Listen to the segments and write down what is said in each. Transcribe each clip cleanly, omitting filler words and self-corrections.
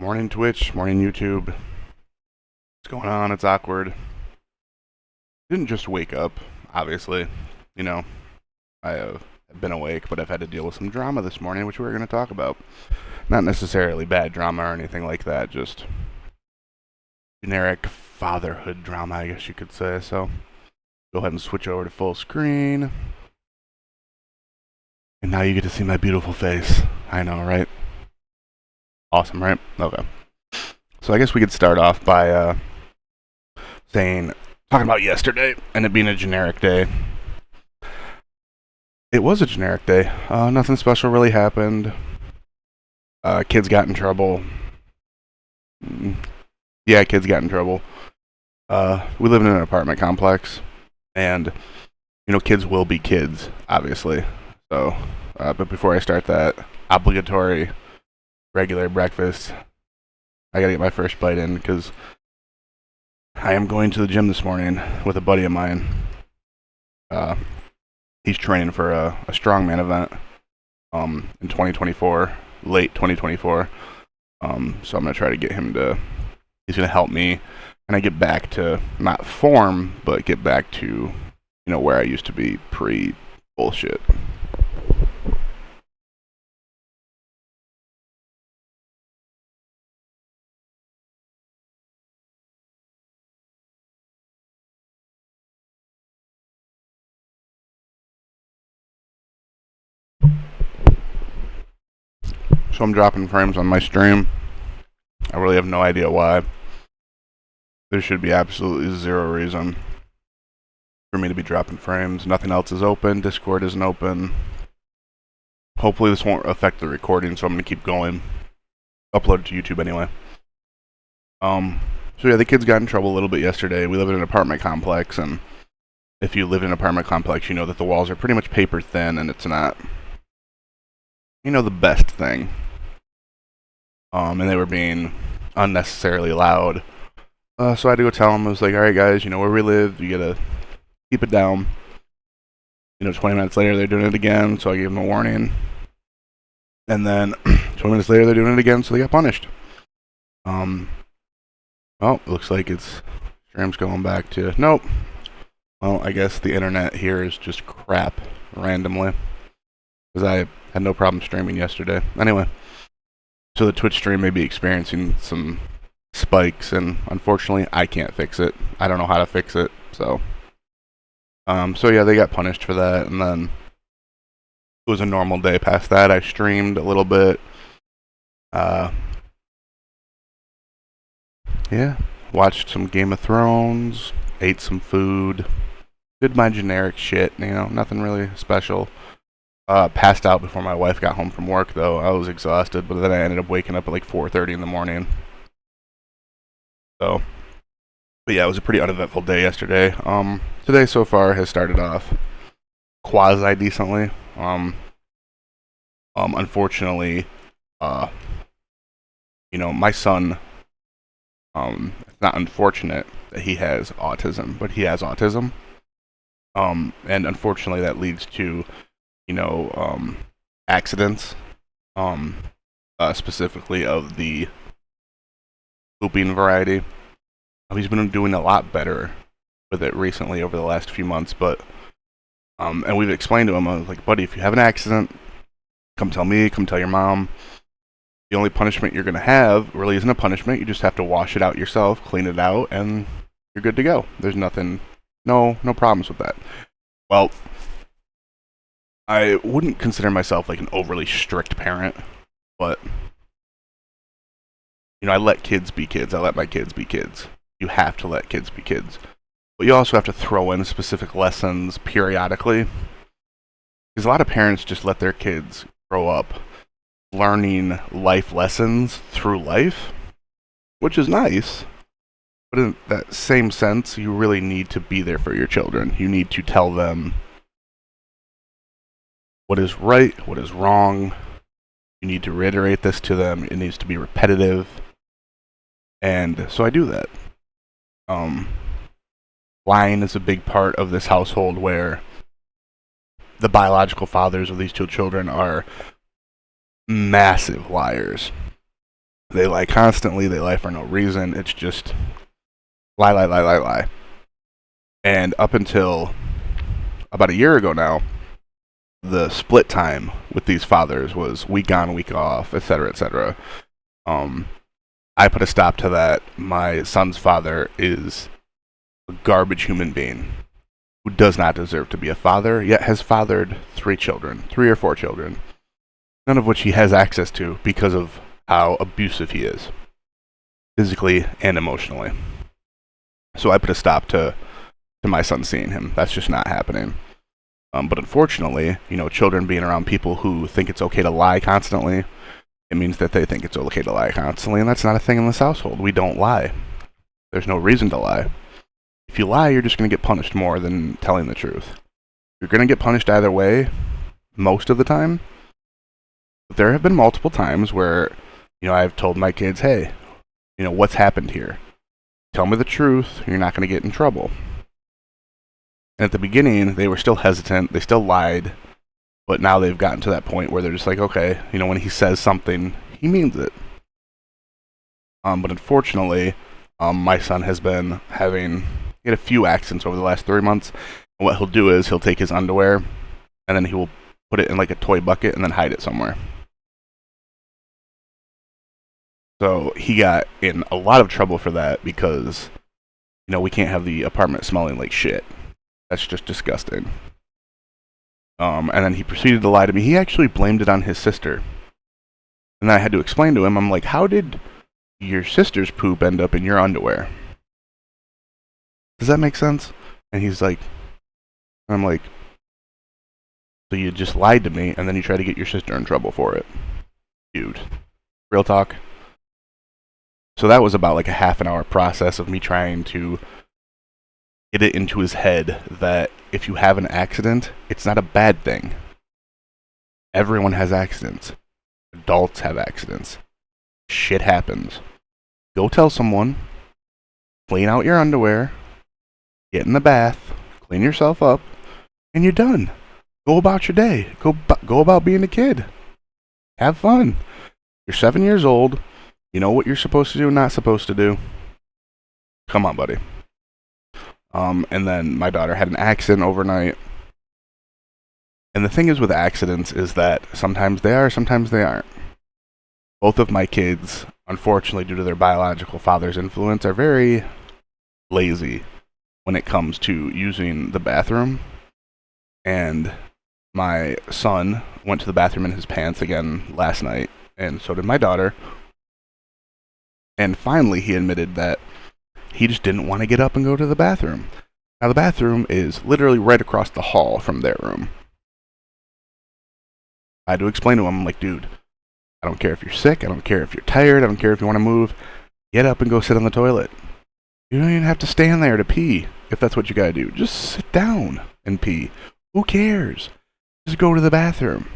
Morning Twitch, morning YouTube. What's going on? It's awkward. Didn't just wake up, obviously. You know, I have been awake, but I've had to deal with some drama this morning, which we're going to talk about. Not necessarily bad drama or anything like that, just generic fatherhood drama, I guess you could say. So, go ahead and switch over to full screen. And now you get to see my beautiful face. I know, right? Awesome, right? Okay. So I guess we could start off by talking about yesterday and it being a generic day. It was a generic day. Nothing special really happened. Kids got in trouble. Mm, Yeah, kids got in trouble. We live in an apartment complex, and kids will be kids, obviously. So, but before I start that obligatory regular breakfast, I gotta get my first bite in because I am going to the gym this morning with a buddy of mine. He's training for a strongman event in 2024, late 2024. So I'm gonna try to get him to. He's gonna help me, and I get back to not form, but get back to where I used to be pre bullshit. So I'm dropping frames on my stream. I really have no idea why. There should be absolutely zero reason for me to be dropping frames. Nothing else is open. Discord isn't open. Hopefully this won't affect the recording, so I'm gonna keep going. Upload it to YouTube anyway. So yeah, the kids got in trouble a little bit yesterday. We live in an apartment complex, and if you live in an apartment complex, you know that the walls are pretty much paper thin, and it's not, the best thing. And they were being unnecessarily loud. So I had to go tell them. I was like, all right, guys, where we live, you gotta keep it down. 20 minutes later, they're doing it again, so I gave them a warning. And then 20 minutes later, they're doing it again, so they got punished. Well, it looks like stream's going back to, nope. Well, I guess the internet here is just crap randomly. Because I had no problem streaming yesterday. Anyway, so the Twitch stream may be experiencing some spikes, and unfortunately, I can't fix it. I don't know how to fix it, so. So yeah, they got punished for that, and then it was a normal day past that. I streamed a little bit. Yeah, watched some Game of Thrones, ate some food, did my generic shit, nothing really special. Passed out before my wife got home from work, though. I was exhausted, but then I ended up waking up at like 4:30 in the morning. So, but yeah, it was a pretty uneventful day yesterday. Today so far has started off quasi decently. Unfortunately, my son, it's not unfortunate that he has autism, but he has autism. And unfortunately that leads to, accidents, specifically of the pooping variety. He's been doing a lot better with it recently over the last few months, but, and we've explained to him, I was like, buddy, if you have an accident, come tell me, come tell your mom. The only punishment you're going to have really isn't a punishment. You just have to wash it out yourself, clean it out, and you're good to go. There's nothing, no problems with that. Well, I wouldn't consider myself like an overly strict parent, but, I let kids be kids. I let my kids be kids. You have to let kids be kids. But you also have to throw in specific lessons periodically. Because a lot of parents just let their kids grow up learning life lessons through life, which is nice. But in that same sense, you really need to be there for your children. You need to tell them what is right, what is wrong. You need to reiterate this to them. It needs to be repetitive. And so I do that. Lying is a big part of this household where the biological fathers of these two children are massive liars. They lie constantly. They lie for no reason. It's just lie, lie, lie, lie, lie. And up until about a year ago now, the split time with these fathers was week on, week off, etc., etc. I put a stop to that. My son's father is a garbage human being who does not deserve to be a father, yet has fathered 3 children, 3 or 4 children, none of which he has access to because of how abusive he is, physically and emotionally. So I put a stop to my son seeing him. That's just not happening. But unfortunately, children being around people who think it's okay to lie constantly, it means that they think it's okay to lie constantly, and that's not a thing in this household. We don't lie. There's no reason to lie. If you lie, you're just going to get punished more than telling the truth. You're going to get punished either way, most of the time. But there have been multiple times where, I've told my kids, hey, what's happened here? Tell me the truth, you're not going to get in trouble. And at the beginning, they were still hesitant, they still lied, but now they've gotten to that point where they're just like, okay, when he says something, he means it. But unfortunately, my son has been he had a few accidents over the last 3 months. And what he'll do is he'll take his underwear, and then he will put it in like a toy bucket and then hide it somewhere. So he got in a lot of trouble for that because, we can't have the apartment smelling like shit. That's just disgusting. And then he proceeded to lie to me. He actually blamed it on his sister. And then I had to explain to him, I'm like, how did your sister's poop end up in your underwear? Does that make sense? And I'm like, so you just lied to me and then you try to get your sister in trouble for it. Dude. Real talk. So that was about like a half an hour process of me trying to get it into his head that if you have an accident, it's not a bad thing. Everyone has accidents. Adults have accidents. Shit happens. Go tell someone, clean out your underwear, get in the bath, clean yourself up, and you're done. Go about your day. Go about being a kid. Have fun. You're 7 years old. You know what you're supposed to do and not supposed to do. Come on, buddy. And then my daughter had an accident overnight. And the thing is with accidents is that sometimes they are, sometimes they aren't. Both of my kids, unfortunately, due to their biological father's influence, are very lazy when it comes to using the bathroom. And my son went to the bathroom in his pants again last night, and so did my daughter. And finally, he admitted that he just didn't want to get up and go to the bathroom. Now, the bathroom is literally right across the hall from their room. I had to explain to him, I'm like, dude, I don't care if you're sick, I don't care if you're tired, I don't care if you want to move. Get up and go sit on the toilet. You don't even have to stand there to pee, if that's what you gotta do. Just sit down and pee. Who cares? Just go to the bathroom.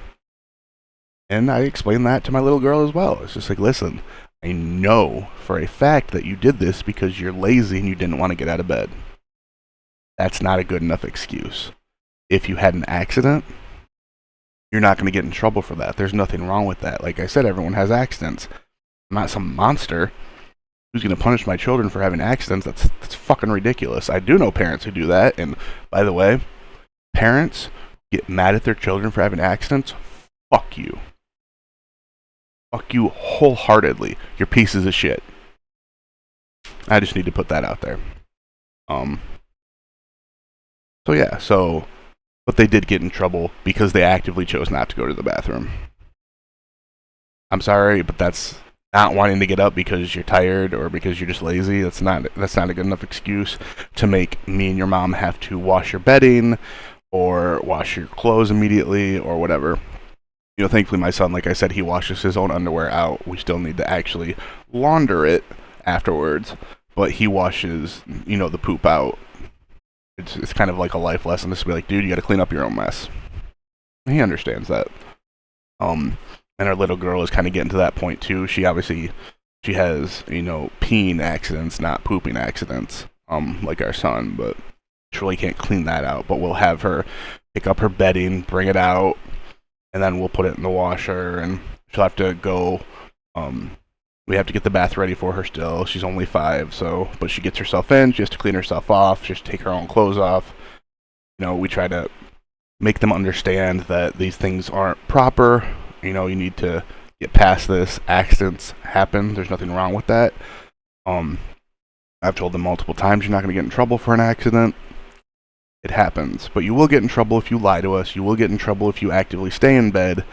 And I explained that to my little girl as well. It's just like, listen, I know for a fact that you did this because you're lazy and you didn't want to get out of bed. That's not a good enough excuse. If you had an accident, you're not going to get in trouble for that. There's nothing wrong with that. Like I said, everyone has accidents. I'm not some monster who's going to punish my children for having accidents. That's fucking ridiculous. I do know parents who do that. And by the way, parents get mad at their children for having accidents. Fuck you. Fuck you wholeheartedly. You're pieces of shit. I just need to put that out there. But they did get in trouble because they actively chose not to go to the bathroom. I'm sorry, but that's not wanting to get up because you're tired or because you're just lazy. That's not a good enough excuse to make me and your mom have to wash your bedding or wash your clothes immediately or whatever. Thankfully my son, like I said, he washes his own underwear out. We still need to actually launder it afterwards, but he washes, the poop out. It's kind of like a life lesson. Just to be like, dude, you got to clean up your own mess. He understands that. And our little girl is kind of getting to that point too. She has, peeing accidents, not pooping accidents, like our son, but she really can't clean that out. But we'll have her pick up her bedding, bring it out, and then we'll put it in the washer, and she'll have to go We have to get the bath ready for her still. She's only 5, so, but she gets herself in. She has to clean herself off. She has to take her own clothes off. We try to make them understand that these things aren't proper. You need to get past this. Accidents happen. There's nothing wrong with that. I've told them multiple times, you're not going to get in trouble for an accident. It happens. But you will get in trouble if you lie to us. You will get in trouble if you actively stay in bed,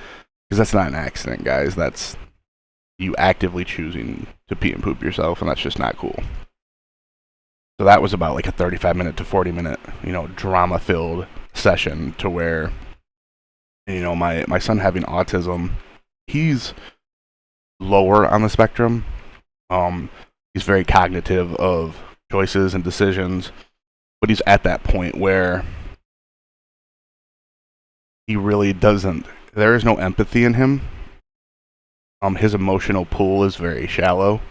because that's not an accident, guys. That's you actively choosing to pee and poop yourself, and that's just not cool. So that was about like a 35-minute to 40-minute, drama-filled session to where, my son having autism, he's lower on the spectrum. He's very cognitive of choices and decisions, but he's at that point where he really doesn't, there is no empathy in him. His emotional pool is very shallow,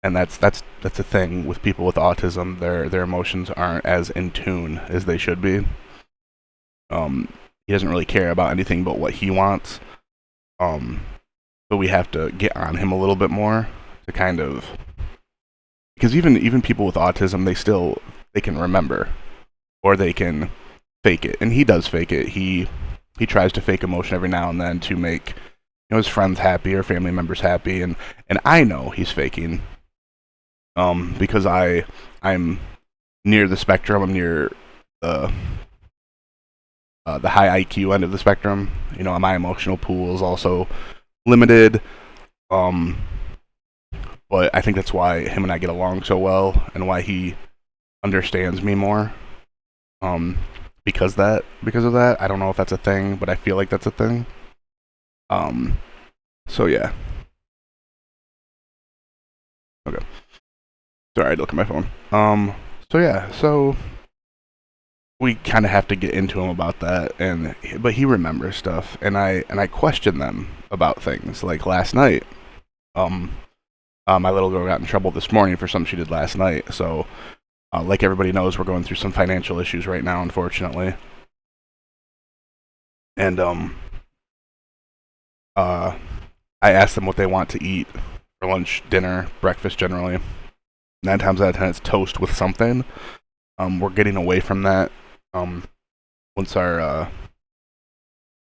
and that's a thing with people with autism. Their emotions aren't as in tune as they should be. He doesn't really care about anything but what he wants. So we have to get on him a little bit more to kind of, because even people with autism, they can remember, or they can fake it, and he does fake it. He tries to fake emotion every now and then to make his friends happy or family members happy, and I know he's faking, because I'm near the spectrum. I'm near the high IQ end of the spectrum. My emotional pool is also limited, but I think that's why him and I get along so well, and why he understands me more. Because of that. I don't know if that's a thing, but I feel like that's a thing. So yeah. Okay. Sorry, I had to look at my phone. So yeah, so we kind of have to get into him about that, but he remembers stuff, and I question them about things. Like last night, my little girl got in trouble this morning for something she did last night. So, like everybody knows, we're going through some financial issues right now, unfortunately. And I ask them what they want to eat for lunch, dinner, breakfast generally. 9 times out of 10, it's toast with something. We're getting away from that. Once our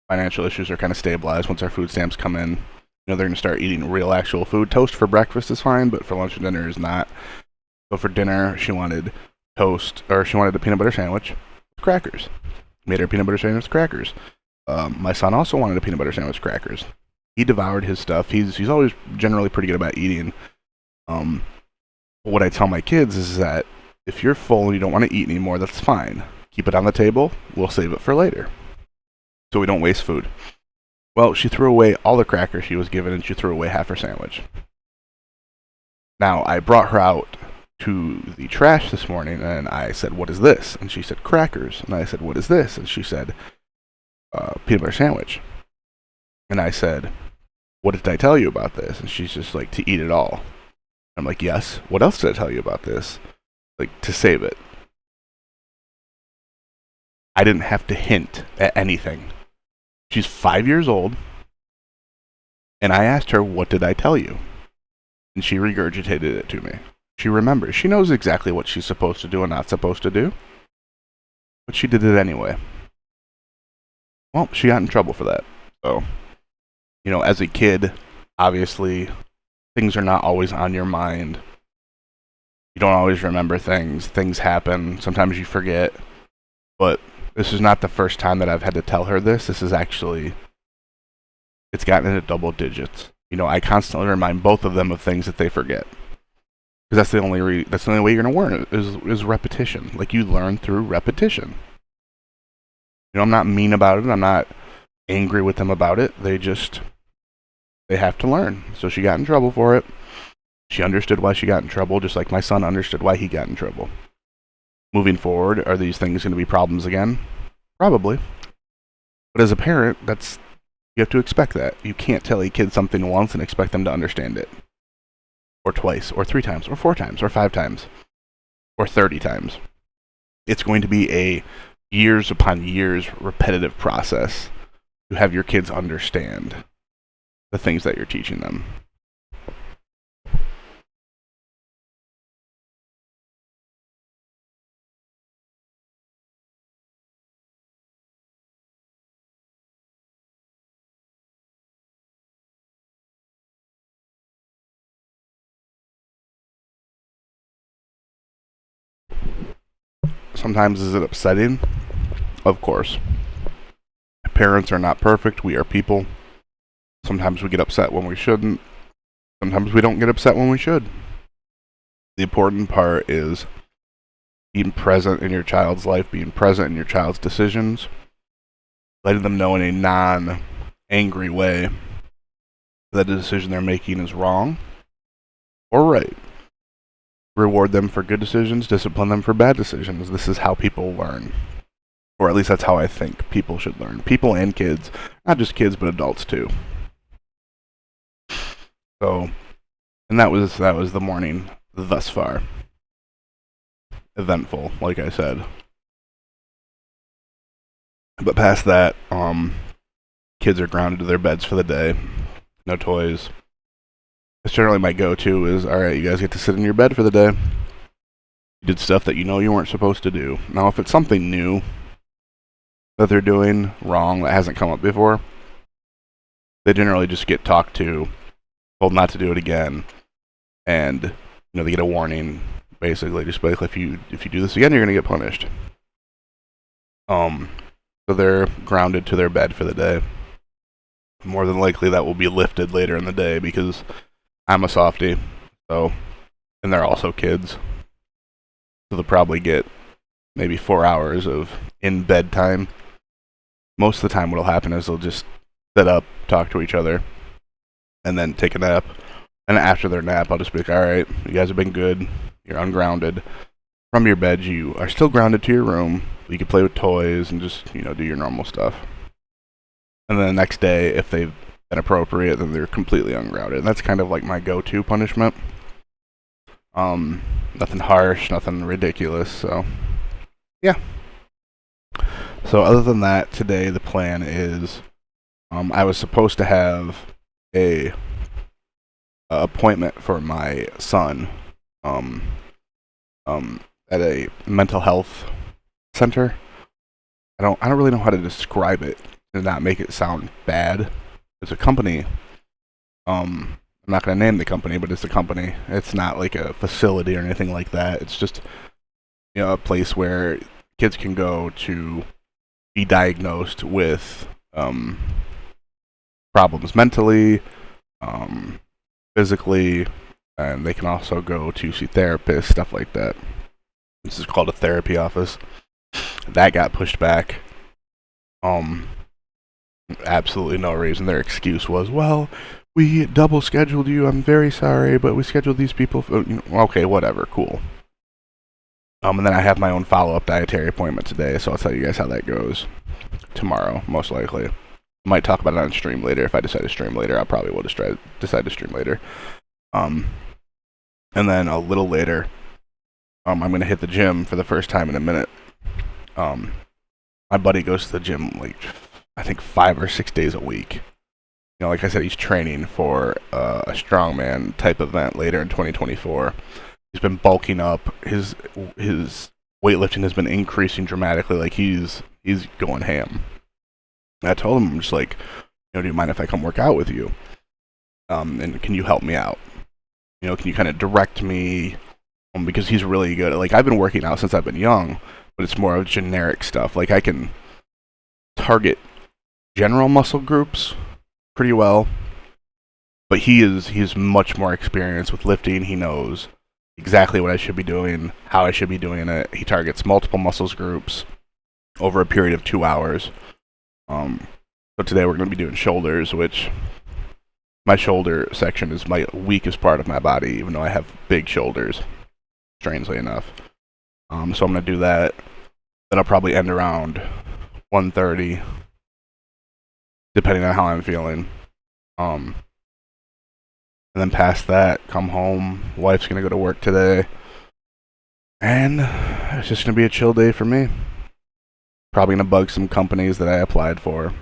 financial issues are kind of stabilized, once our food stamps come in, they're going to start eating real, actual food. Toast for breakfast is fine, but for lunch and dinner is not. So for dinner, she wanted toast, or she wanted a peanut butter sandwich with crackers. Made her peanut butter sandwich with crackers. My son also wanted a peanut butter sandwich with crackers. He devoured his stuff. He's always generally pretty good about eating. What I tell my kids is that if you're full and you don't want to eat anymore, that's fine. Keep it on the table. We'll save it for later, so we don't waste food. Well, she threw away all the crackers she was given, and she threw away half her sandwich. Now, I brought her out to the trash this morning, and I said, "What is this?" And she said, "Crackers." And I said, "What is this?" And she said, "Peanut butter sandwich." And I said, "What did I tell you about this?" And she's just like, "To eat it all." I'm like, "Yes. What else did I tell you about this?" Like, to save it. I didn't have to hint at anything. She's 5 years old, and I asked her, "What did I tell you?" And she regurgitated it to me. She remembers. She knows exactly what she's supposed to do and not supposed to do, but she did it anyway. Well, she got in trouble for that. So, as a kid, obviously, things are not always on your mind. You don't always remember things. Things happen. Sometimes you forget. But this is not the first time that I've had to tell her this. This is actually, it's gotten into double digits. I constantly remind both of them of things that they forget. Because that's the only way you're going to learn is repetition. Like, you learn through repetition. I'm not mean about it. I'm not angry with them about it. They have to learn. So she got in trouble for it. She understood why she got in trouble, just like my son understood why he got in trouble. Moving forward, are these things going to be problems again? Probably. But as a parent, you have to expect that. You can't tell a kid something once and expect them to understand it. Or twice, or 3 times, or 4 times, or 5 times, or 30 times. It's going to be a years upon years repetitive process to have your kids understand the things that you're teaching them. Sometimes is it upsetting? Of course. Parents are not perfect. We are people. Sometimes we get upset when we shouldn't. Sometimes we don't get upset when we should. The important part is being present in your child's life, being present in your child's decisions, letting them know in a non-angry way that the decision they're making is wrong or right. Reward them for good decisions, discipline them for bad decisions. This is how people learn. Or at least that's how I think people should learn. People and kids. Not just kids, but adults too. So, and that was the morning thus far. Eventful, like I said. But past that, kids are grounded to their beds for the day. No toys. That's generally my go-to is, alright, you guys get to sit in your bed for the day. You did stuff that you know you weren't supposed to do. Now, if it's something new that they're doing wrong that hasn't come up before, they generally just get talked to, told not to do it again, and they get a warning. Basically, just if you do this again, you're gonna get punished. So they're grounded to their bed for the day. More than likely, that will be lifted later in the day because I'm a softie. So, and they're also kids, so they'll probably get maybe 4 hours of in bed time. Most of the time, what'll happen is they'll just sit up, talk to each other, and then take a nap. And after their nap, I'll just be like, all right, you guys have been good. You're ungrounded. From your bed, you are still grounded to your room. You can play with toys and just, do your normal stuff. And then the next day, if they've been appropriate, then they're completely ungrounded. And that's kind of like my go-to punishment. Nothing harsh, nothing ridiculous, so yeah. So other than that, today the plan is, I was supposed to have a appointment for my son, at a mental health center. I don't really know how to describe it and not make it sound bad. It's a company. I'm not going to name the company, but it's a company. It's not like a facility or anything like that. It's just a place where kids can go to be diagnosed with problems mentally, physically, and they can also go to see therapists, stuff like that. This is called a therapy office. That got pushed back. Absolutely no reason. Their excuse was, well, we double scheduled you. I'm very sorry, but we scheduled these people. Okay, whatever, cool. And then I have my own follow-up dietary appointment today, so I'll tell you guys how that goes tomorrow, most likely. I might talk about it on stream later. If I decide to stream later, I probably will decide to stream later. And then a little later, I'm going to hit the gym for the first time in a minute. My buddy goes to the gym, I think 5 or 6 days a week. Like I said, he's training for a strongman type event later in 2024. He's been bulking up. His weightlifting has been increasing dramatically. He's going ham. And I told him, I'm just like, do you mind if I come work out with you? And can you help me out? Can you kind of direct me? Because he's really good. I've been working out since I've been young, but it's more of generic stuff. I can target general muscle groups pretty well, but he's much more experienced with lifting. He knows exactly what I should be doing, how I should be doing it. He targets multiple muscles groups over a period of 2 hours. So today we're going to be doing shoulders, which my shoulder section is my weakest part of my body, even though I have big shoulders, strangely enough. So I'm going to do that. Then I'll probably end around 1:30, depending on how I'm feeling. And then past that, come home. Wife's going to go to work today. And it's just going to be a chill day for me. Probably going to bug some companies that I applied for.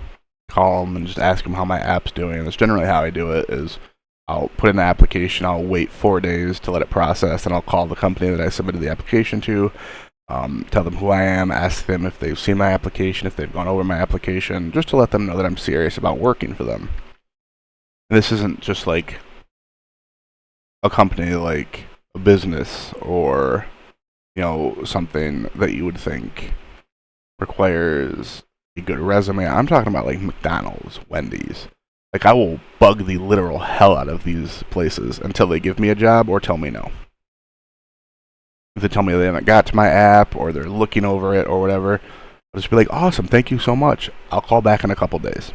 Call them and just ask them how my app's doing. That's generally how I do it, is I'll put in the application, I'll wait 4 days to let it process, and I'll call the company that I submitted the application to, tell them who I am, ask them if they've seen my application, if they've gone over my application, just to let them know that I'm serious about working for them. And this isn't just like a company, like a business or something that you would think requires a good resume. I'm talking about like McDonald's, Wendy's. Like, I will bug the literal hell out of these places until they give me a job or tell me no. If they tell me they haven't got to my app or they're looking over it or whatever, I'll just be like, awesome, thank you so much. I'll call back in a couple days.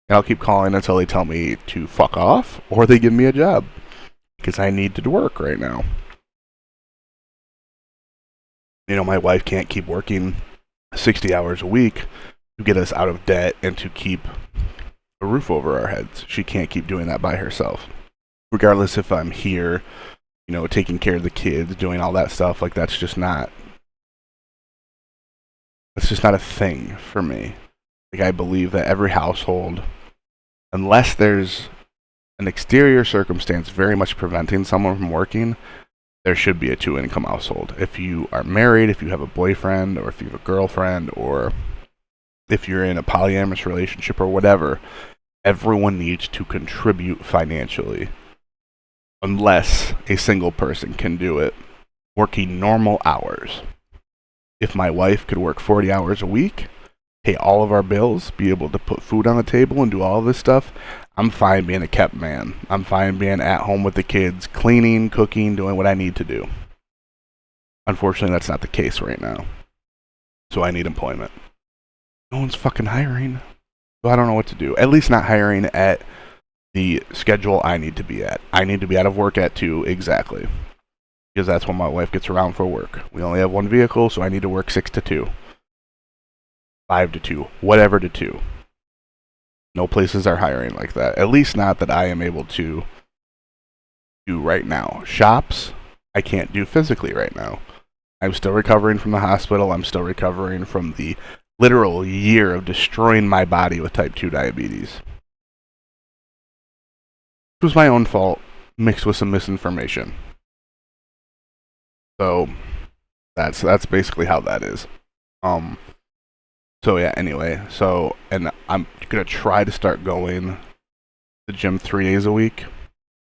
And I'll keep calling until they tell me to fuck off or they give me a job. Because I need to work right now. My wife can't keep working 60 hours a week to get us out of debt and to keep a roof over our heads. She can't keep doing that by herself. Regardless if I'm here, taking care of the kids, doing all that stuff, like that's just not a thing for me. Like, I believe that every household, unless there's an exterior circumstance very much preventing someone from working, there should be a 2-income household. If you are married, if you have a boyfriend, or if you have a girlfriend, or if you're in a polyamorous relationship or whatever, everyone needs to contribute financially. Unless a single person can do it, working normal hours. If my wife could work 40 hours a week, pay all of our bills, be able to put food on the table and do all of this stuff, I'm fine being a kept man. I'm fine being at home with the kids, cleaning, cooking, doing what I need to do. Unfortunately, that's not the case right now. So I need employment. No one's fucking hiring. So I don't know what to do. At least not hiring at the schedule I need to be at. I need to be out of work at 2 exactly. Because that's when my wife gets around for work. We only have one vehicle, so I need to work 6 to 2. 5 to 2. Whatever to 2. No places are hiring like that. At least not that I am able to do right now. Shops, I can't do physically right now. I'm still recovering from the hospital. I'm still recovering from the literal year of destroying my body with type 2 diabetes. It was my own fault, mixed with some misinformation. So that's basically how that is. So yeah, anyway, and I'm gonna try to start going to the gym 3 days a week.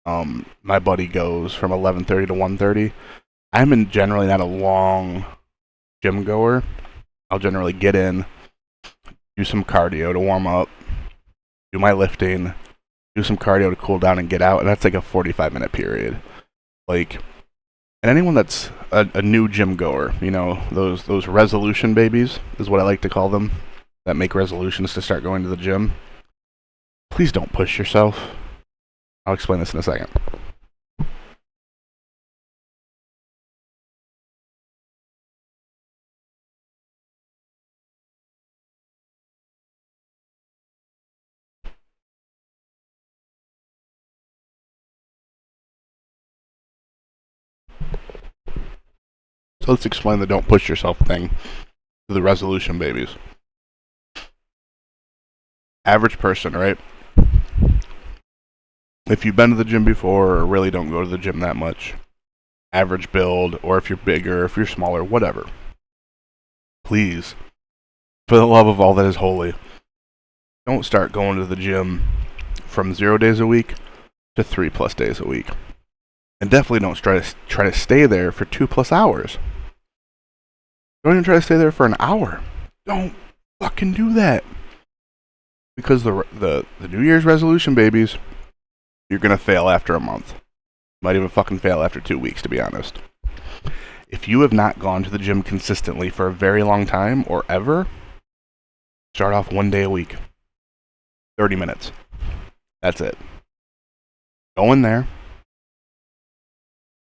My buddy goes from 11:30 to 1:30. I'm generally not a long gym goer. I'll generally get in, do some cardio to warm up, do my lifting, do some cardio to cool down and get out, and that's like a 45-minute period. Like, and anyone that's a new gym goer, those resolution babies is what I like to call them, that make resolutions to start going to the gym. Please don't push yourself. I'll explain this in a second. So let's explain the don't push yourself thing to the resolution babies. Average person, right? If you've been to the gym before or really don't go to the gym that much, average build, or if you're bigger, if you're smaller, whatever, please, for the love of all that is holy, don't start going to the gym from 0 days a week to 3+ days a week. And definitely don't try to stay there for 2+ hours. Don't even try to stay there for an hour. Don't fucking do that. Because the New Year's resolution babies, you're gonna fail after a month. Might even fucking fail after 2 weeks, to be honest. If you have not gone to the gym consistently for a very long time or ever, start off 1 day a week. 30 minutes. That's it. Go in there.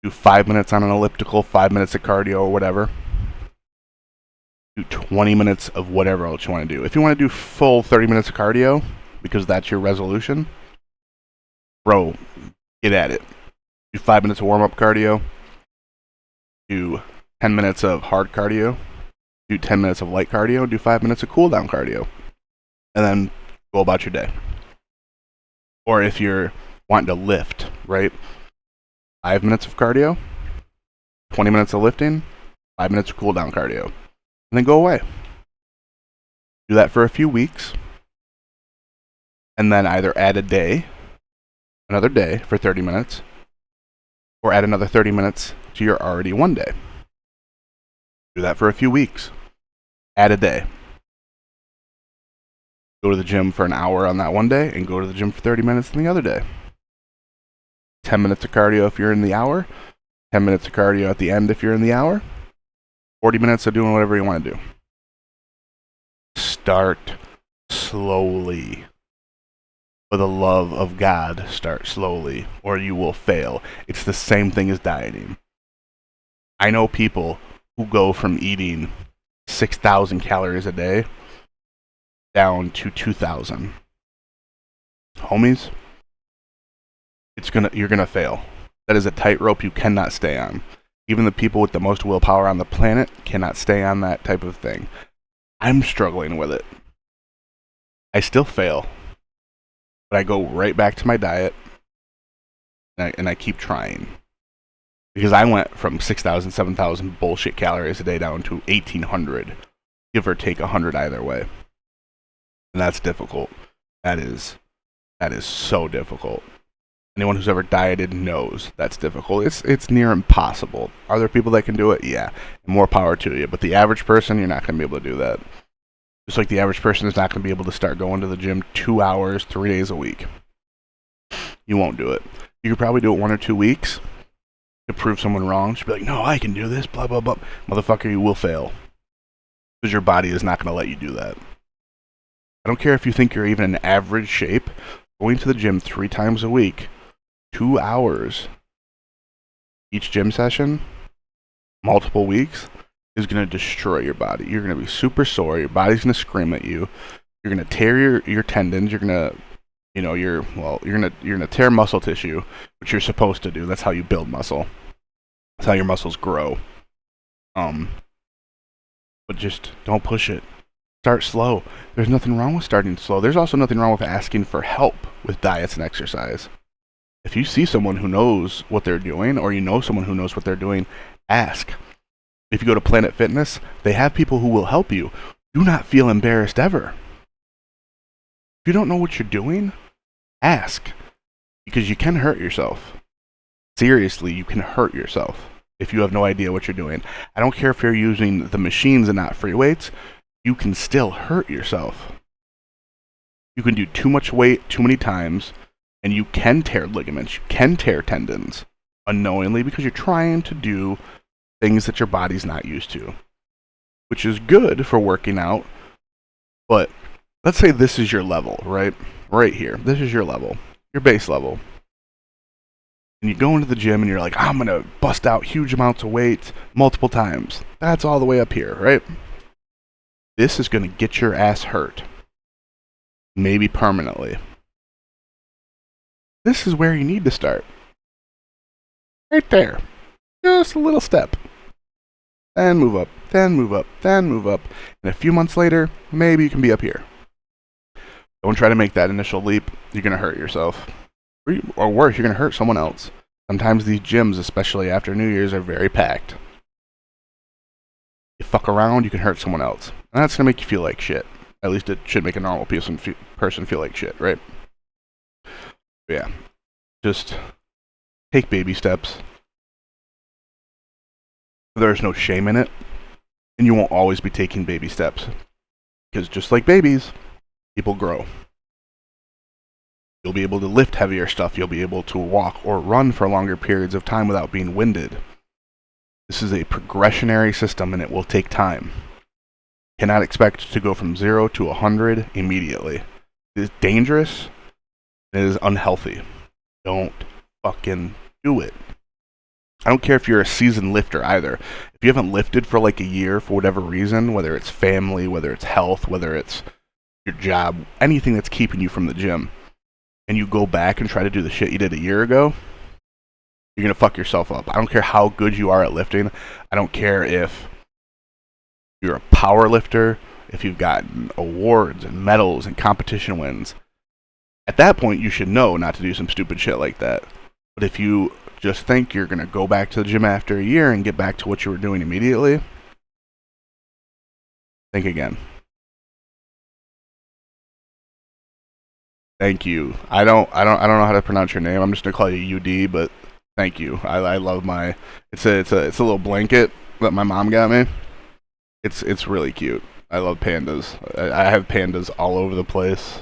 Do 5 minutes on an elliptical, 5 minutes of cardio or whatever. Do 20 minutes of whatever else you want to do. If you want to do full 30 minutes of cardio, because that's your resolution, bro, get at it. Do 5 minutes of warm-up cardio. Do 10 minutes of hard cardio. Do 10 minutes of light cardio. Do 5 minutes of cool-down cardio. And then go about your day. Or if you're wanting to lift, right? 5 minutes of cardio, 20 minutes of lifting, 5 minutes of cool-down cardio. And then go away. Do that for a few weeks. And then either add another day for 30 minutes, or add another 30 minutes to your already 1 day. Do that for a few weeks. Add a day. Go to the gym for an hour on that 1 day and go to the gym for 30 minutes on the other day. 10 minutes of cardio if you're in the hour. 10 minutes of cardio at the end if you're in the hour. 40 minutes of doing whatever you want to do. Start slowly. For the love of God, start slowly, or you will fail. It's the same thing as dieting. I know people who go from eating 6,000 calories a day down to 2,000. Homies, you're gonna fail. That is a tightrope you cannot stay on. Even the people with the most willpower on the planet cannot stay on that type of thing. I'm struggling with it. I still fail. But I go right back to my diet, and I keep trying. Because I went from 6,000, 7,000 bullshit calories a day down to 1,800, give or take 100 either way. And that's difficult. That is so difficult. Anyone who's ever dieted knows that's difficult. It's near impossible. Are there people that can do it? Yeah, more power to you. But the average person, you're not going to be able to do that. Just like the average person is not going to be able to start going to the gym 2 hours, 3 days a week. You won't do it. You could probably do it 1 or 2 weeks to prove someone wrong. Just be like, no, I can do this, blah, blah, blah. Motherfucker, you will fail. Because your body is not going to let you do that. I don't care if you think you're even in average shape. Going to the gym 3 times a week, 2 hours each gym session, multiple weeks, is going to destroy your body. You're going to be super sore. Your body's going to scream at you. You're going to tear your tendons. You're going to, you're going to tear muscle tissue, which you're supposed to do. That's how you build muscle. That's how your muscles grow. But just don't push it. Start slow. There's nothing wrong with starting slow. There's also nothing wrong with asking for help with diets and exercise. If you see someone who knows what they're doing, or you know someone who knows what they're doing, ask. If you go to Planet Fitness, they have people who will help you. Do not feel embarrassed ever. If you don't know what you're doing, ask. Because you can hurt yourself. Seriously, you can hurt yourself if you have no idea what you're doing. I don't care if you're using the machines and not free weights, you can still hurt yourself. You can do too much weight too many times, and you can tear ligaments, you can tear tendons unknowingly because you're trying to do things that your body's not used to, which is good for working out. But let's say this is your level, right? Right here. This is your level, your base level. And you go into the gym and you're like, I'm going to bust out huge amounts of weight multiple times. That's all the way up here, right? This is going to get your ass hurt. Maybe permanently. This is where you need to start. Right there. Just a little step. Then move up, then move up, then move up. And a few months later, maybe you can be up here. Don't try to make that initial leap. You're going to hurt yourself. Or worse, you're going to hurt someone else. Sometimes these gyms, especially after New Year's, are very packed. You fuck around, you can hurt someone else. And that's going to make you feel like shit. At least it should make a normal person feel like shit, right? But yeah. Just take baby steps. There's no shame in it. And you won't always be taking baby steps. Because just like babies, people grow. You'll be able to lift heavier stuff. You'll be able to walk or run for longer periods of time without being winded. This is a progressionary system and it will take time. You cannot expect to go from 0 to 100 immediately. It is dangerous. It is unhealthy. Don't fucking do it. I don't care if you're a seasoned lifter either. If you haven't lifted for like a year for whatever reason, whether it's family, whether it's health, whether it's your job, anything that's keeping you from the gym, and you go back and try to do the shit you did a year ago, you're going to fuck yourself up. I don't care how good you are at lifting. I don't care if you're a power lifter, if you've gotten awards and medals and competition wins. At that point, you should know not to do some stupid shit like that. But if you just think you're going to go back to the gym after a year and get back to what you were doing immediately, think again. Thank you. I don't know how to pronounce your name. I'm just gonna call you UD, but Thank you. I love my. It's a little blanket that my mom got me. It's really cute. I love pandas. I have pandas all over the place.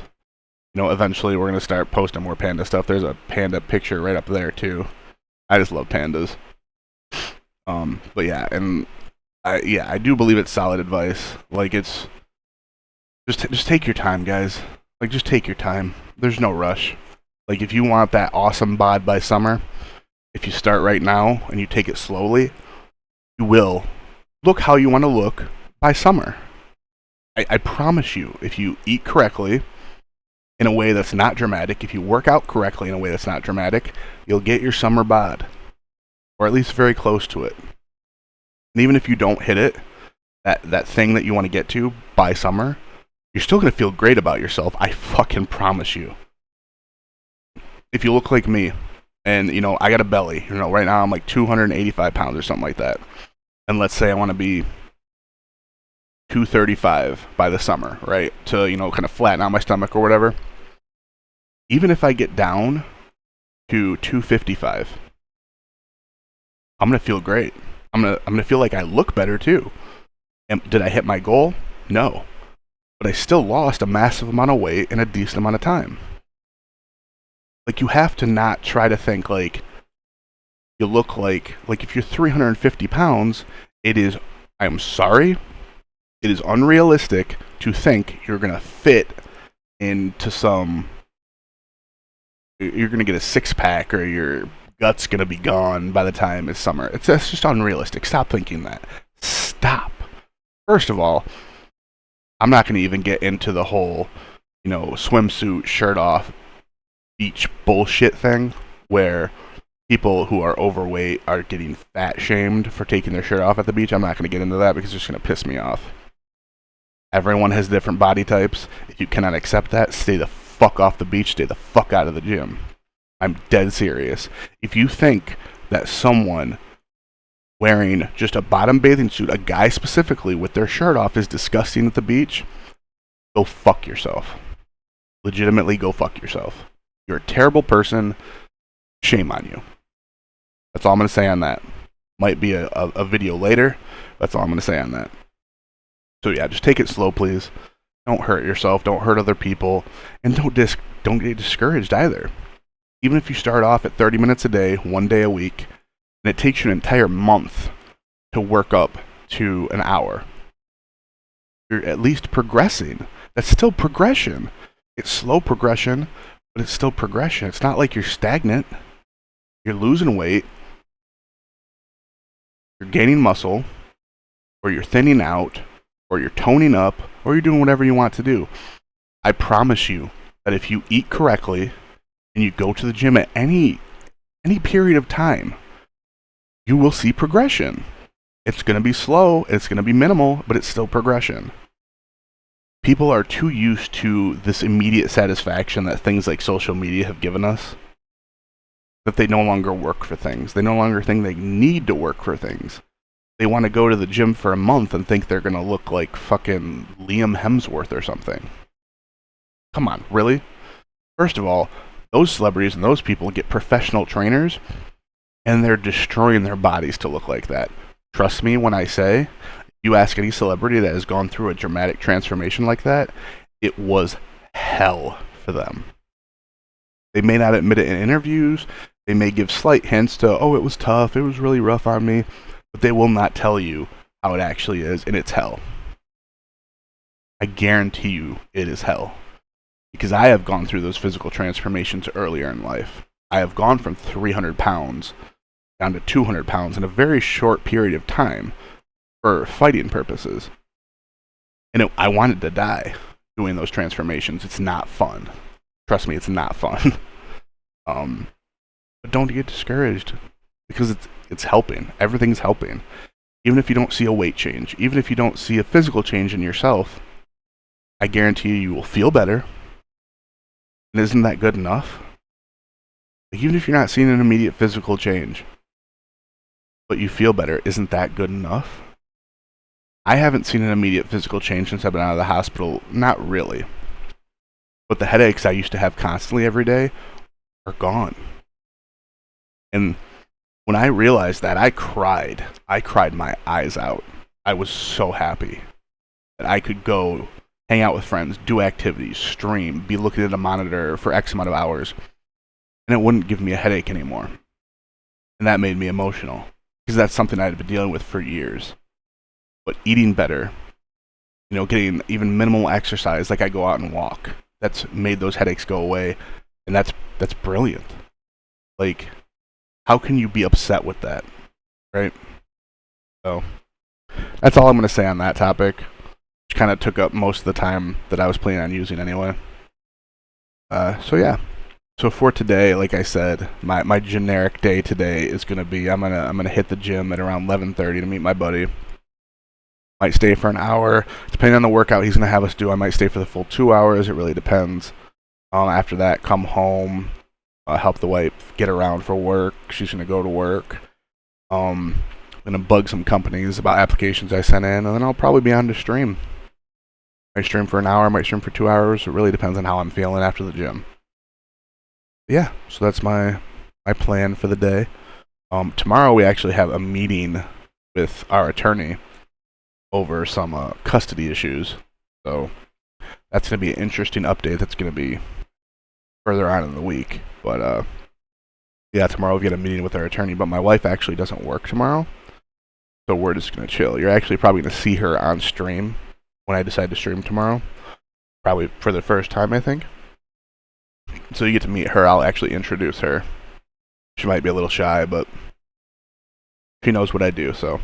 You know, eventually we're gonna start posting more panda stuff. There's a panda picture right up there too. I just love pandas. But yeah, and I do believe it's solid advice. Like it's just take your time, guys. Like just take your time. There's no rush. Like if you want that awesome bod by summer, if you start right now and you take it slowly, you will look how you want to look by summer. I promise you, if you eat correctly, in a way that's not dramatic, if you work out correctly in a way that's not dramatic, you'll get your summer bod. Or at least very close to it. And even if you don't hit it, that thing that you want to get to by summer, you're still going to feel great about yourself. I fucking promise you. If you look like me, and, you know, I got a belly, you know, right now I'm like 285 pounds or something like that. And let's say I want to be 235 by the summer, right? To, you know, kind of flatten out my stomach or whatever. Even if I get down to 255, I'm going to feel great. I'm gonna feel like I look better too. And did I hit my goal? No. But I still lost a massive amount of weight in a decent amount of time. Like, you have to not try to think like you look like if you're 350 pounds, I'm sorry, it is unrealistic to think you're going to fit into you're going to get a six-pack or your gut's going to be gone by the time it's summer. That's just unrealistic. Stop thinking that. Stop. First of all, I'm not going to even get into the whole, you know, swimsuit, shirt off, beach bullshit thing where people who are overweight are getting fat shamed for taking their shirt off at the beach. I'm not going to get into that because it's just going to piss me off. Everyone has different body types. If you cannot accept that, stay the fuck off the beach, stay the fuck out of the gym. I'm dead serious. If you think that someone wearing just a bottom bathing suit, a guy specifically with their shirt off, is disgusting at the beach, go fuck yourself. Legitimately go fuck yourself. You're a terrible person. Shame on you. That's all I'm going to say on that. Might be a video later. That's all I'm going to say on that. So yeah, just take it slow, please. Don't hurt yourself. Don't hurt other people. And don't get discouraged either. Even if you start off at 30 minutes a day, 1 day a week, and it takes you an entire month to work up to an hour, you're at least progressing. That's still progression. It's slow progression, but it's still progression. It's not like you're stagnant. You're losing weight. You're gaining muscle, or you're thinning out, or you're toning up, or you're doing whatever you want to do. I promise you that if you eat correctly and you go to the gym at any period of time, you will see progression. It's going to be slow, it's going to be minimal, but it's still progression. People are too used to this immediate satisfaction that things like social media have given us, that they no longer work for things. They no longer think they need to work for things. They want to go to the gym for a month and think they're going to look like fucking Liam Hemsworth or something. Come on, really? First of all, those celebrities and those people get professional trainers, and they're destroying their bodies to look like that. Trust me when I say, you ask any celebrity that has gone through a dramatic transformation like that, it was hell for them. They may not admit it in interviews. They may give slight hints to, oh, it was tough, it was really rough on me, but they will not tell you how it actually is, and it's hell. I guarantee you it is hell. Because I have gone through those physical transformations earlier in life. I have gone from 300 pounds down to 200 pounds in a very short period of time for fighting purposes. And I wanted to die doing those transformations. It's not fun. Trust me, it's not fun. But don't get discouraged because it's helping. Everything's helping. Even if you don't see a weight change, even if you don't see a physical change in yourself, I guarantee you will feel better. And isn't that good enough? Even if you're not seeing an immediate physical change, but you feel better, isn't that good enough? I haven't seen an immediate physical change since I've been out of the hospital. Not really. But the headaches I used to have constantly every day are gone. And When I realized that, I cried. I cried my eyes out. I was so happy that I could go hang out with friends, do activities, stream, be looking at a monitor for X amount of hours, and it wouldn't give me a headache anymore. And that made me emotional because that's something I'd been dealing with for years. But eating better, getting even minimal exercise, like I go out and walk, that's made those headaches go away, and that's brilliant. Like, how can you be upset with that, right? So that's all I'm going to say on that topic, which kind of took up most of the time that I was planning on using anyway. So yeah. So for today, like I said, my generic day today is gonna be I'm gonna hit the gym at around 11:30 to meet my buddy. Might stay for an hour, depending on the workout he's gonna have us do. I might stay for the full 2 hours. It really depends. After that, come home, help the wife get around for work. She's gonna go to work. Gonna bug some companies about applications I sent in, and then I'll probably be on to stream. Might stream for an hour, might stream for 2 hours. It really depends on how I'm feeling after the gym. Yeah, so that's my plan for the day. Tomorrow we actually have a meeting with our attorney over some custody issues. So that's going to be an interesting update. That's going to be further on in the week. But yeah, tomorrow we get a meeting with our attorney. But my wife actually doesn't work tomorrow, so we're just going to chill. You're actually probably going to see her on stream when I decide to stream tomorrow. Probably for the first time, I think. So you get to meet her. I'll actually introduce her. She might be a little shy, but she knows what I do. So,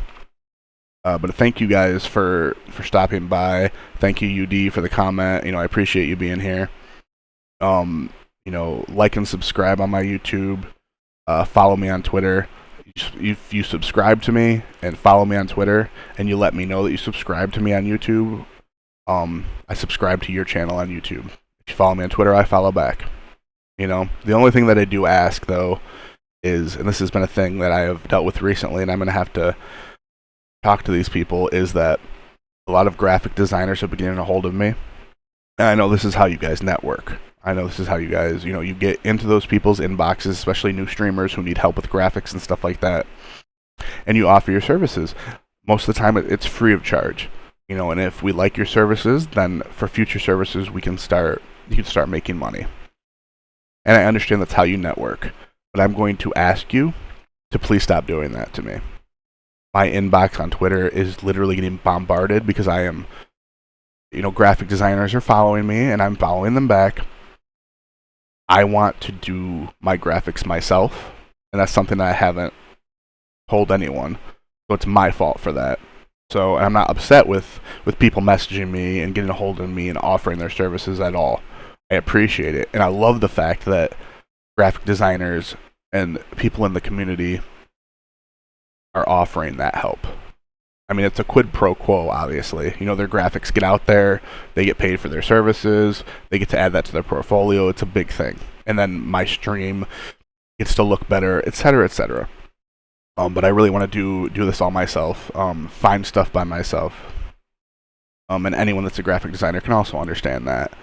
but thank you guys for stopping by. Thank you, UD, for the comment. I appreciate you being here. Like and subscribe on my YouTube. Follow me on Twitter. If you subscribe to me and follow me on Twitter, and you let me know that you subscribe to me on YouTube, I subscribe to your channel on YouTube. If you follow me on Twitter, I follow back. The only thing that I do ask, though, is, and this has been a thing that I have dealt with recently, and I'm going to have to talk to these people, is that a lot of graphic designers have been getting a hold of me. And I know this is how you guys network. I know this is how you guys, you get into those people's inboxes, especially new streamers who need help with graphics and stuff like that, and you offer your services. Most of the time, it's free of charge. And if we like your services, then for future services, you can start making money. And I understand that's how you network. But I'm going to ask you to please stop doing that to me. My inbox on Twitter is literally getting bombarded because I am, graphic designers are following me and I'm following them back. I want to do my graphics myself, and that's something that I haven't told anyone. So it's my fault for that. So I'm not upset with people messaging me and getting a hold of me and offering their services at all. I appreciate it, and I love the fact that graphic designers and people in the community are offering that help. I mean, it's a quid pro quo, obviously. Their graphics get out there, they get paid for their services, they get to add that to their portfolio. It's a big thing. And then my stream gets to look better, etc., etc. But I really want to do this all myself, find stuff by myself. And anyone that's a graphic designer can also understand that.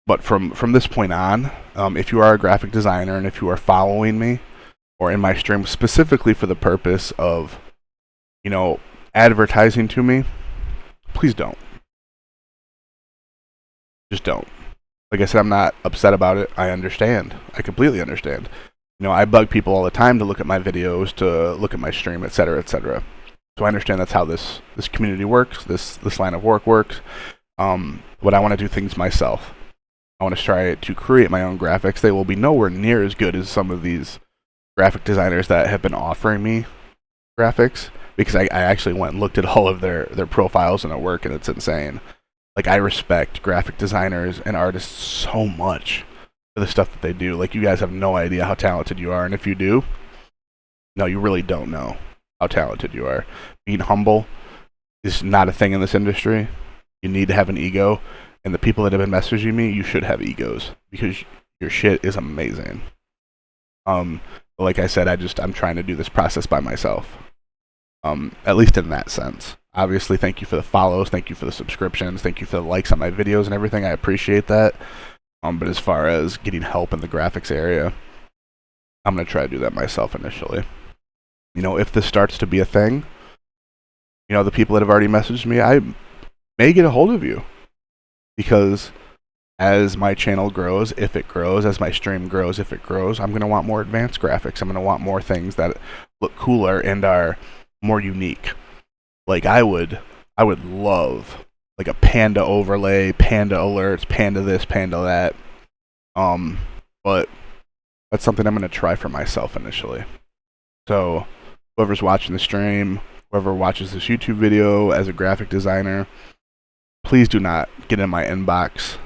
But from this point on, if you are a graphic designer and if you are following me or in my stream specifically for the purpose of, advertising to me, please don't. Just don't. Like I said, I'm not upset about it. I understand. I completely understand. I bug people all the time to look at my videos, to look at my stream, etc., etc. So I understand that's how this community works, this line of work works. But I want to do things myself. I want to try to create my own graphics. They will be nowhere near as good as some of these graphic designers that have been offering me graphics, because I actually went and looked at all of their profiles and their work, and it's insane. Like, I respect graphic designers and artists so much for the stuff that they do. Like, you guys have no idea how talented you are, and if you do, no, you really don't know how talented you are. Being humble is not a thing in this industry. You need to have an ego, and the people that have been messaging me, you should have egos, because your shit is amazing. Like I said, I'm trying to do this process by myself. At least in that sense. Obviously, thank you for the follows, thank you for the subscriptions, thank you for the likes on my videos and everything. I appreciate that. But as far as getting help in the graphics area, I'm going to try to do that myself initially. You know, if this starts to be a thing, you know, the people that have already messaged me, I may get a hold of you, because as my channel grows, if it grows, as my stream grows, if it grows, I'm going to want more advanced graphics. I'm going to want more things that look cooler and are more unique. Like I would love like a panda overlay, panda alerts, panda this, panda that. But that's something I'm going to try for myself initially. So whoever's watching the stream, whoever watches this YouTube video as a graphic designer, please do not get in my inbox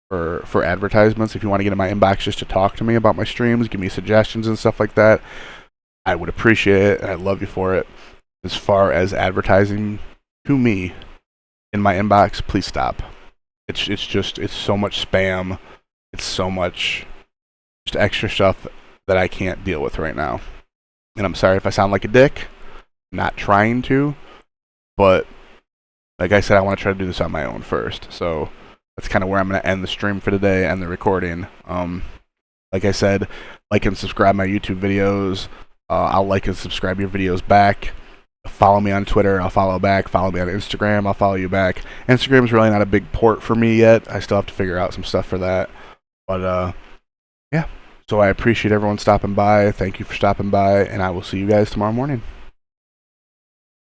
for advertisements. If you want to get in my inbox just to talk to me about my streams, give me suggestions and stuff like that, I would appreciate it, and I love you for it. As far as advertising to me in my inbox, please stop. It's so much spam. It's so much just extra stuff that I can't deal with right now. And I'm sorry if I sound like a dick. I'm not trying to, but like I said, I want to try to do this on my own first. So that's kind of where I'm going to end the stream for today and the recording. Like I said, like and subscribe my YouTube videos. I'll like and subscribe your videos back. Follow me on Twitter, I'll follow back. Follow me on Instagram, I'll follow you back. Instagram's really not a big port for me yet. I still have to figure out some stuff for that. But yeah. So I appreciate everyone stopping by. Thank you for stopping by, and I will see you guys tomorrow morning.